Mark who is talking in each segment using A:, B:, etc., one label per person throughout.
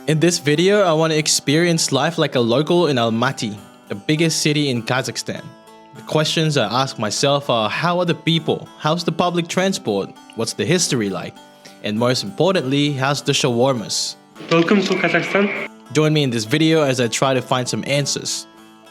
A: In this video, I want to experience life like a local in Almaty, the biggest city in Kazakhstan. The questions I ask myself are, how are the people? How's the public transport? What's the history like? And most importantly, how's the shawarmas?
B: Welcome to Kazakhstan.
A: Join me in this video as I try to find some answers.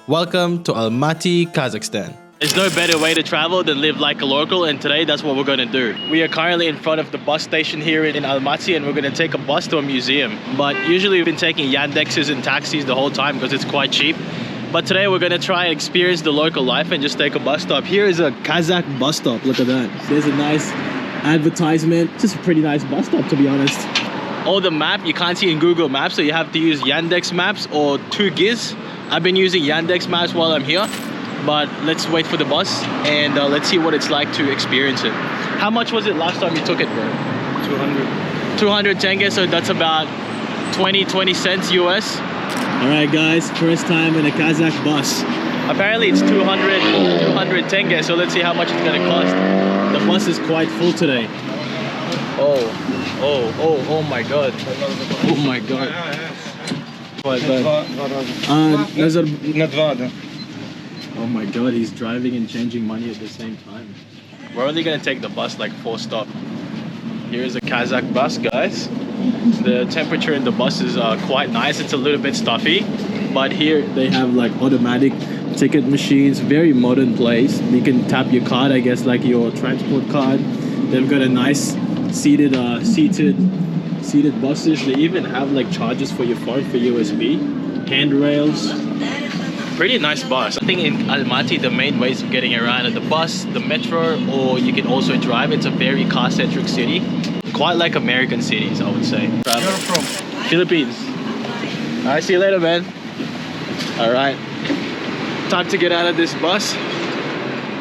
A: Welcome to Almaty, Kazakhstan. There's no better way to travel than live like a local, and today that's what we're going to do. We are currently in front of the bus station here in Almaty, and we're going to take a bus to a museum. But usually we've been taking Yandexes and taxis the whole time because it's quite cheap. But today we're going to try and experience the local life and just take a bus stop. Here is a Kazakh bus stop. Look at that. There's a nice advertisement. Just a pretty nice bus stop, to be honest. All the map you can't see in Google Maps, so you have to use Yandex Maps or 2GIS. I've been using Yandex Maps while I'm here. But let's wait for the bus and let's see what it's like to experience it. How much was it last time you took it, bro?
B: 200.
A: 200 tenge, so that's about 20 cents US. All right, guys, first time in a Kazakh bus. Apparently it's 200 tenge, so let's see how much it's gonna cost. The bus is quite full today. Oh my God. Oh my God. Oh my God, he's driving and changing money at the same time. We're only gonna take the bus like 4 stops. Here's a Kazakh bus, guys. The temperature in the bus is quite nice. It's a little bit stuffy, but here they have like automatic ticket machines. Very modern place. You can tap your card, I guess, like your transport card. They've got a nice seated buses. They even have like chargers for your phone for USB, handrails. Pretty nice bus. I think in Almaty the main ways of getting around are the bus, the metro, or you can also drive. It's a very car-centric city, quite like American cities, I would say.
B: Where are you from?
A: Philippines. Alright, see you later, man. Alright, time to get out of this bus.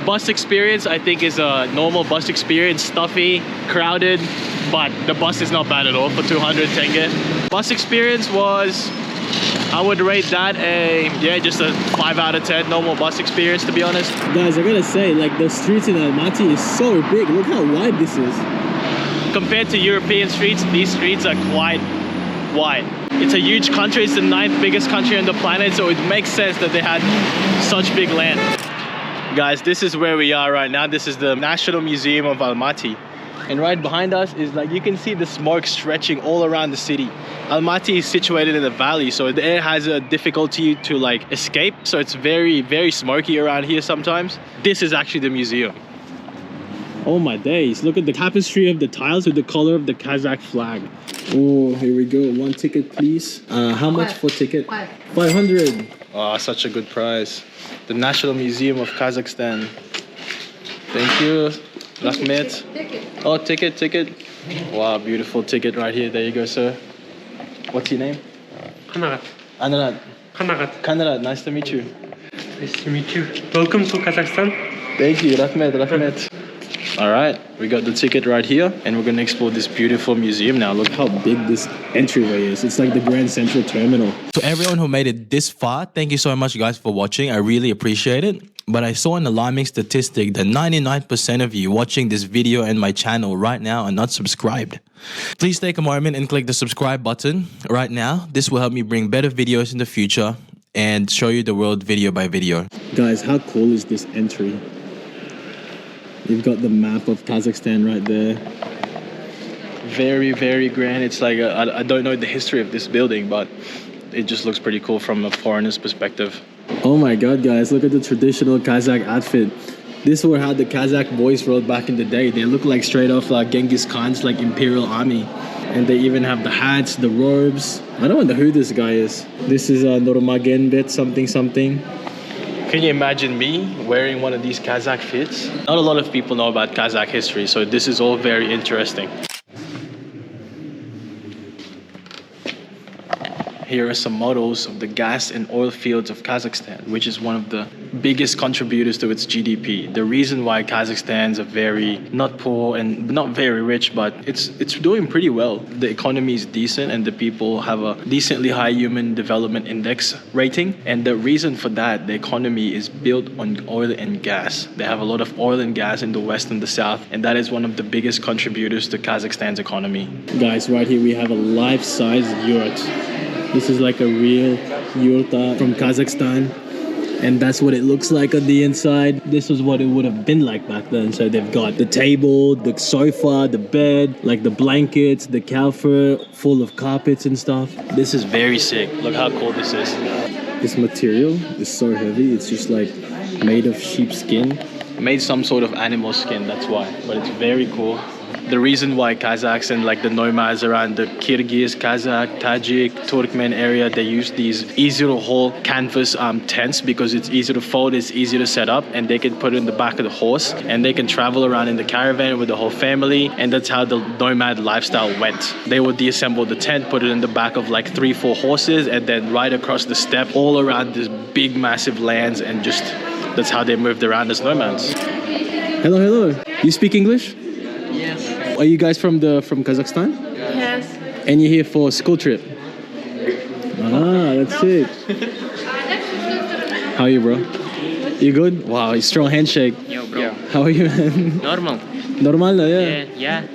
A: Bus experience, I think, is a normal bus experience. Stuffy, crowded, but the bus is not bad at all for 200 tenge. Bus experience was, I would rate that just a 5 out of 10 normal bus experience, to be honest. Guys, I gotta say, like, the streets in Almaty is so big. Look how wide this is. Compared to European streets, these streets are quite wide. It's a huge country. It's the 9th biggest country on the planet, so it makes sense that they had such big land. Guys, this is where we are right now. This is the National Museum of Almaty. And right behind us is, like, you can see the smoke stretching all around the city. Almaty is situated in a valley, so the air has a difficulty to like escape, so it's very smoky around here sometimes. This is actually the museum. Oh my days, look at the tapestry of the tiles with the color of the Kazakh flag. Oh, here we go. 1 ticket, please. How much for ticket? 500. Oh, such a good price. The National Museum of Kazakhstan. Thank you. Rahmet. Oh, ticket. Wow, beautiful ticket right here. There you go, sir. What's your name?
B: Kanagat.
A: Anurag. Kanagat, nice to meet you.
B: Nice to meet you. Welcome to Kazakhstan.
A: Thank you, Rahmet. Alright, we got the ticket right here, and we're gonna explore this beautiful museum now. Look how big this entryway is. It's like the Grand Central Terminal. To everyone who made it this far, thank you so much, guys, for watching. I really appreciate it. But I saw an alarming statistic that 99% of you watching this video and my channel right now are not subscribed. Please take a moment and click the subscribe button right now. This will help me bring better videos in the future and show you the world video by video. Guys, how cool is this entry? You've got the map of Kazakhstan right there. Very grand. It's like, I don't know the history of this building, but it just looks pretty cool from a foreigner's perspective. Oh my God, guys, look at the traditional Kazakh outfit. This was how the Kazakh boys rode back in the day. They look like straight off Genghis Khan's like imperial army. And they even have the hats, the robes. I don't know who this guy is. This is Nurmagomedov something. Can you imagine me wearing one of these Kazakh fits? Not a lot of people know about Kazakh history, so this is all very interesting. Here are some models of the gas and oil fields of Kazakhstan, which is one of the biggest contributors to its GDP. The reason why Kazakhstan's a very, not poor and not very rich, but it's doing pretty well. The economy is decent and the people have a decently high human development index rating. And the reason for that, the economy is built on oil and gas. They have a lot of oil and gas in the west and the south, and that is one of the biggest contributors to Kazakhstan's economy. Guys, right here we have a life-size yurt. This is like a real yurta from Kazakhstan. And that's what it looks like on the inside. This was what it would have been like back then. So they've got the table, the sofa, the bed, like the blankets, the counter full of carpets and stuff. This is very sick. Look how cool this is. This material is so heavy. It's just like made of sheepskin. Made some sort of animal skin, that's why. But it's very cool. The reason why Kazakhs and like the nomads around the Kyrgyz, Kazakh, Tajik, Turkmen area, they use these easy to hold canvas tents because it's easy to fold, it's easy to set up, and they can put it in the back of the horse and they can travel around in the caravan with the whole family. And that's how the nomad lifestyle went. They would deassemble the tent, put it in the back of like 3-4 horses, and then ride across the steppe all around this big massive lands, and just that's how they moved around as nomads. Hello, hello. You speak English?
C: Yes.
A: Are you guys from Kazakhstan?
C: Yes.
A: And you're here for a school trip? Ah, that's it. How are you, bro? You good? Wow, strong handshake.
C: Yo, bro.
A: How are you, man?
C: Normal.
A: Normal, yeah.
C: Yeah.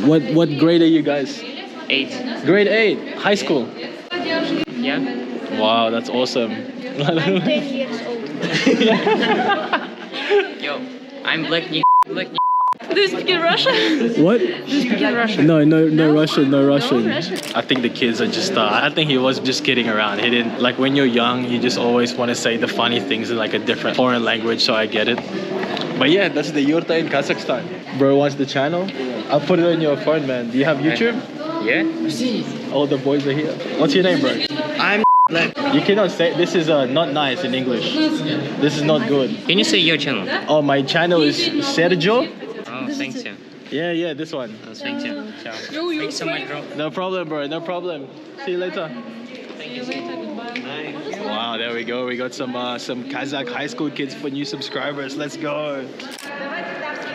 A: What grade are you guys?
C: 8.
A: Grade 8, high school.
C: Yeah.
A: Wow, that's awesome.
D: I'm 10 years old.
C: Yo, I'm black. Black.
D: Do you speak in Russian?
A: What?
D: Do you speak in Russian?
A: No Russian, no Russian.
D: No Russian?
A: I think the kids are just, I think he was just kidding around. He didn't, like when you're young, you just always want to say the funny things in like a different foreign language, so I get it. But yeah, that's the yurta in Kazakhstan. Bro wants the channel? I'll put it on your phone, man. Do you have YouTube?
C: Yeah.
A: All the boys are here. What's your name, bro?
C: I'm black.
A: You cannot say, this is not nice in English. This is not good.
C: Can you say your channel?
A: Oh, my channel is Sergio.
C: Oh, thanks you.
A: Yeah, this one.
C: Oh, thanks you. Ciao. Thanks so much, bro.
A: No problem, bro. No problem. See you later.
C: Thank you. Bye.
A: Wow, there we go. We got some Kazakh high school kids for new subscribers. Let's go.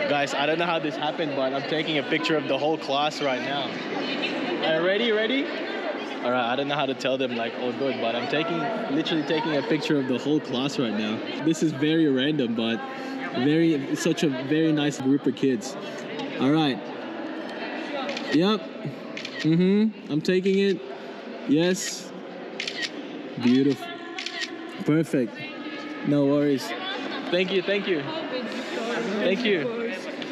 A: Guys, I don't know how this happened, but I'm taking a picture of the whole class right now. Ready? All right, I don't know how to tell them like all good, but I'm literally taking a picture of the whole class right now. This is very random, but such a very nice group of kids. All right. Yep. I'm taking it. Yes. Beautiful. Perfect. No worries. Thank you.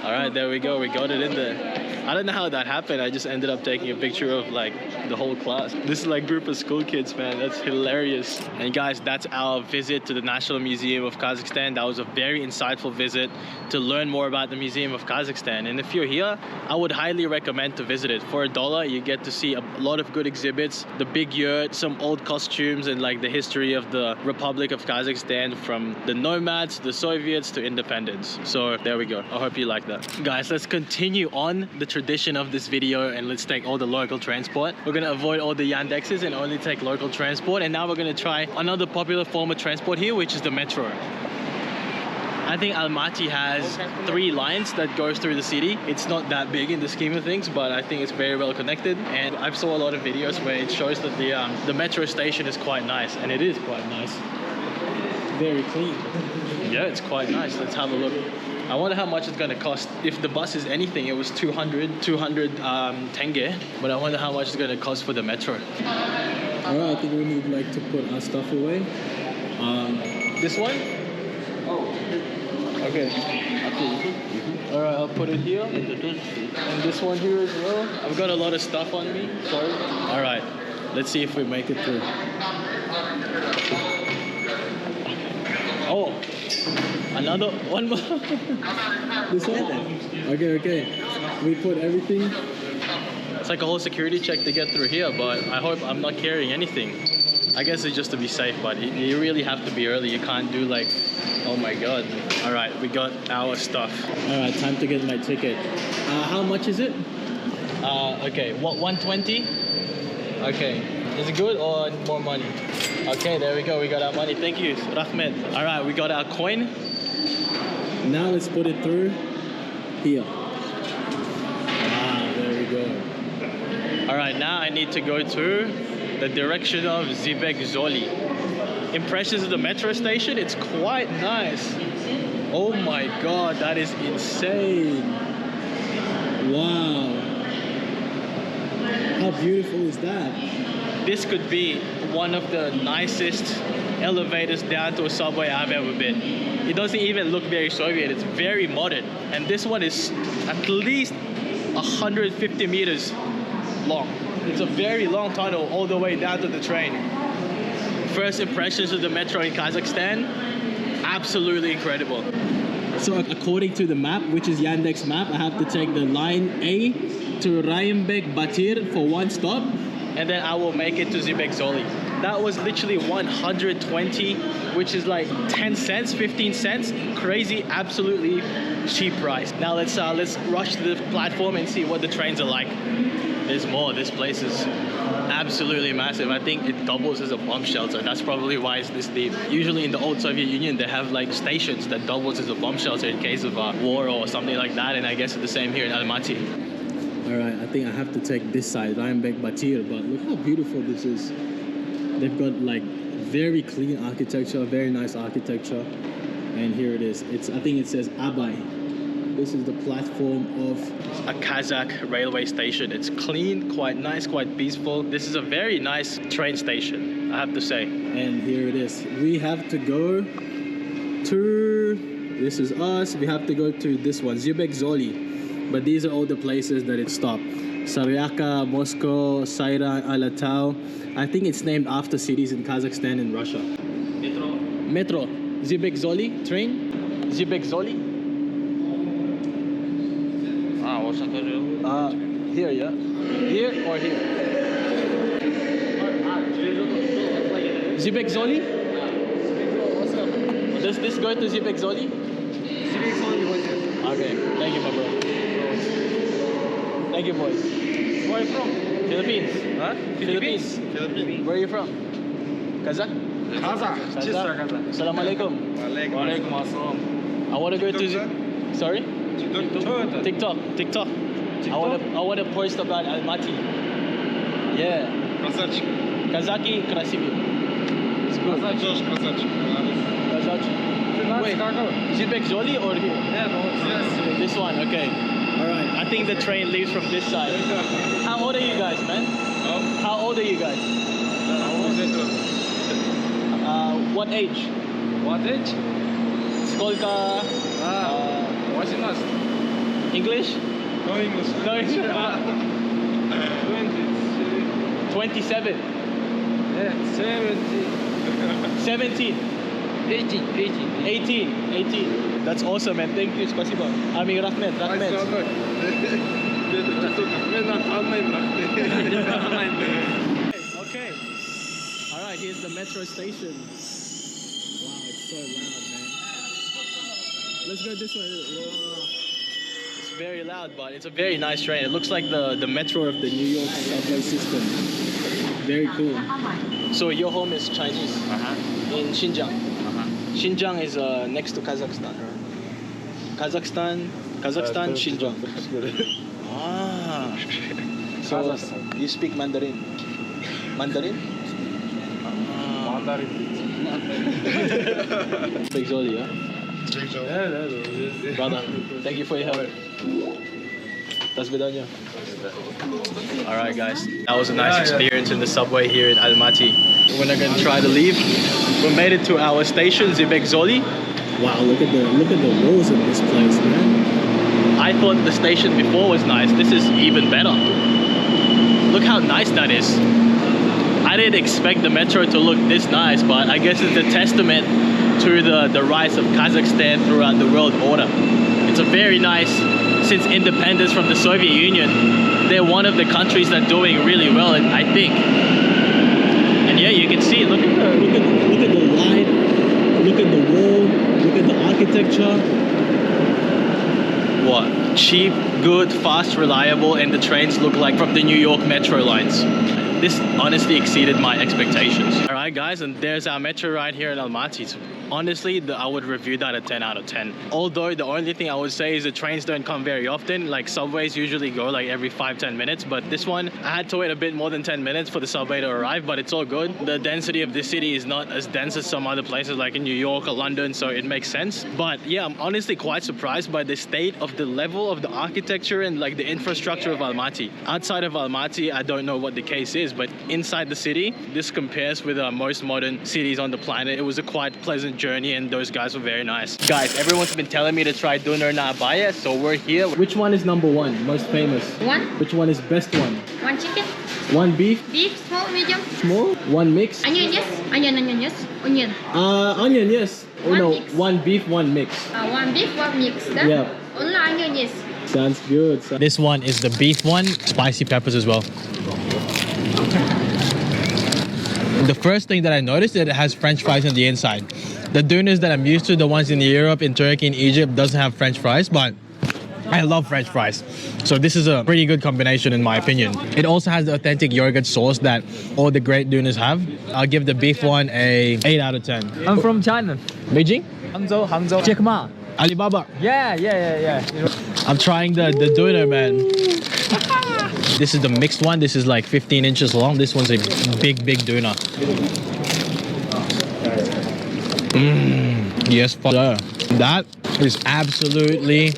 A: All right, there we go. We got it in there. I don't know how that happened. I just ended up taking a picture of like the whole class. This is like a group of school kids, man. That's hilarious. And guys, that's our visit to the National Museum of Kazakhstan. That was a very insightful visit to learn more about the Museum of Kazakhstan. And if you're here, I would highly recommend to visit it. For $1, you get to see a lot of good exhibits, the big yurt, some old costumes, and like the history of the Republic of Kazakhstan from the nomads, the Soviets to independence. So there we go. I hope you like that. Guys, let's continue on the tradition of this video and let's take all the local transport. We're gonna avoid all the Yandexes and only take local transport. And now we're gonna try another popular form of transport here, which is the metro. I think Almaty has 3 lines that goes through the city. It's not that big in the scheme of things, but I think it's very well connected. And I've saw a lot of videos where it shows that the metro station is quite nice, and it is quite nice. Very clean. Yeah, it's quite nice. Let's have a look. I wonder how much it's gonna cost. If the bus is anything, it was 200 tenge. But I wonder how much it's gonna cost for the metro. Alright, I think we need like to put our stuff away. This one? Oh. Okay. Alright, I'll put it here. And this one here as well. I've got a lot of stuff on me. Sorry. Alright, let's see if we make it through. Oh, another one more. This one? Okay. We put everything. It's like a whole security check to get through here, but I hope I'm not carrying anything. I guess it's just to be safe, but you really have to be early. You can't do like, oh my god. All right, we got our stuff. All right, time to get my ticket. How much is it? Okay, what, 120? Okay, is it good or more money? Okay, there we go. We got our money. Thank you, Rahmet. All right, we got our coin. Now let's put it through here. Ah, there we go. All right, now I need to go to the direction of Zibek Zoli. Impressions of the metro station, it's quite nice. Oh my god, that is insane. Wow. How beautiful is that? this could be one of the nicest elevators down to a subway I've ever been. It doesn't even look very Soviet, it's very modern. And this one is at least 150 meters long. It's a very long tunnel all the way down to the train. First impressions of the metro in Kazakhstan, absolutely incredible. So according to the map, which is Yandex map, I have to take the line A to Rayembek Batir for one stop, and then I will make it to Zibek Zoli. That was literally 120, which is like 10 cents, 15 cents. Crazy, absolutely cheap price. Now let's rush to the platform and see what the trains are like. There's more. This place is absolutely massive. I think it doubles as a bomb shelter. That's probably why it's this deep. Usually in the old Soviet Union, they have like stations that doubles as a bomb shelter in case of war or something like that. And I guess it's the same here in Almaty. All right, I think I have to take this side, Rayembek Batir, but look how beautiful this is. They've got like very clean architecture, very nice architecture. And here it is. I think it says Abaya. This is the platform of a Kazakh railway station. It's clean, quite nice, quite peaceful. This is a very nice train station, I have to say. And here it is. We have to go to, this is us. We have to go to this one, Zibek Zoli. But these are all the places that it stopped. Saryaka, Moscow, Sayra, Alatau. I think it's named after cities in Kazakhstan and Russia. Metro. Zibek Zoli train. Zibek Zoli. Here, yeah. Here or here? Zibek Zoli? Does this go to Zibek Zoli? Zibek Zoli was it. Okay, thank you, my bro. Thank you, boys. Where are you from? Philippines. Huh? Philippines. Where are you from? Kazakh?
B: Kazakh.
A: Assalamu alaikum. Walaikum assalam. I want to go to... Sorry? TikTok. I want to post about Almaty. Yeah. Казаки красивые. It's good. Wait, Zibek Zoli or here? Yeah, no. This one, okay. Alright, I think the train leaves from this side. How old are you guys, man? How old are you guys? What age?
B: What age?
A: Сколько?
B: 18.
A: English?
B: No English.
A: No English. 27.
B: Yeah,
A: 17. 18. That's awesome, man. Thank you. Спасибо. Амин рахмет. Okay. All right, here's the metro station. Wow, it's so loud, man. Let's go this way. Whoa. It's very loud, but it's a very nice train. It looks like the metro of the New York subway system. Very cool. So your home is Chinese? In Xinjiang? Xinjiang is next to Kazakhstan, right? Kazakhstan, Xinjiang. Ah. So you speak Mandarin? Mandarin? Speak Zoli, yeah? Brother, thank you for your help. До свидания. Alright guys, that was a nice experience in the subway here in Almaty. We're not gonna try to leave. We made it to our station, Zibek Zoli. Wow, look at the walls of this place, man. I thought the station before was nice. This is even better. Look how nice that is. I didn't expect the metro to look this nice, but I guess it's a testament to the rise of Kazakhstan throughout the world order. It's a very nice, since independence from the Soviet Union, they're one of the countries that are doing really well, I think. And yeah, you can see, look at the light, look at the wall, look at the architecture. What? Cheap, good, fast, reliable, and the trains look like from the New York metro lines. This honestly exceeded my expectations. Alright guys, and there's our metro right here in Almaty. It's honestly, I would review that a 10 out of 10. Although the only thing I would say is the trains don't come very often. Like subways usually go like every 5-10 minutes, but this one I had to wait a bit more than 10 minutes for the subway to arrive, but it's all good. The density of this city is not as dense as some other places like in New York or London, so it makes sense. But yeah, I'm honestly quite surprised by the state of the level of the architecture and like the infrastructure of Almaty. Outside of Almaty, I don't know what the case is, but inside the city, this compares with most modern cities on the planet. It was a quite pleasant journey and those guys were very nice. Guys, everyone's been telling me to try doner na Abaya, so we're here. Which one is number one, most famous?
D: One.
A: Which one is best one?
D: One chicken.
A: One beef?
D: Beef, small, medium.
A: Small? One mix?
D: Onion, yes. Onion, yes. Onion.
A: Onion, yes. Oh
D: One
A: no,
D: mix.
A: one beef, one mix.
D: One beef, one mix.
A: Yeah.
D: Only onion, yes.
A: Sounds good. This one is the beef one, spicy peppers as well. The first thing that I noticed is that it has French fries on the inside. The doners that I'm used to, the ones in Europe, in Turkey, in Egypt, doesn't have French fries, but I love French fries. So this is a pretty good combination in my opinion. It also has the authentic yogurt sauce that all the great doners have. I'll give the beef one a 8 out of 10.
B: I'm from China.
A: Beijing?
B: Hangzhou. Jack Ma.
A: Alibaba.
B: Yeah.
A: I'm trying the doner, man. This is the mixed one. This is like 15 inches long. This one's a big doner. Yes, sir. That is absolutely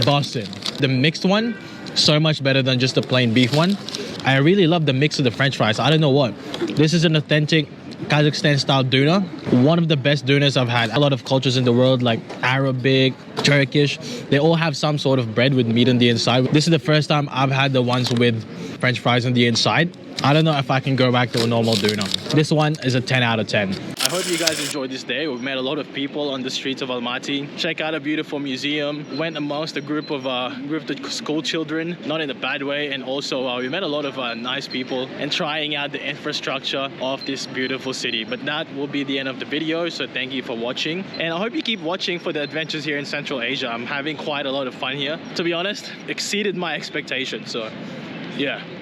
A: busted. The mixed one, so much better than just the plain beef one. I really love the mix of the French fries. I don't know what. This is an authentic Kazakhstan style doner. One of the best doners I've had. A lot of cultures in the world like Arabic, Turkish, they all have some sort of bread with meat on the inside. This is the first time I've had the ones with French fries on the inside. I don't know if I can go back to a normal doner. This one is a 10 out of 10. I hope you guys enjoyed this day. We've met a lot of people on the streets of Almaty. Check out a beautiful museum. Went amongst a group of school children, not in a bad way. And also we met a lot of nice people and trying out the infrastructure of this beautiful city. But that will be the end of the video. So thank you for watching. And I hope you keep watching for the adventures here in Central Asia. I'm having quite a lot of fun here. To be honest, exceeded my expectations. So yeah.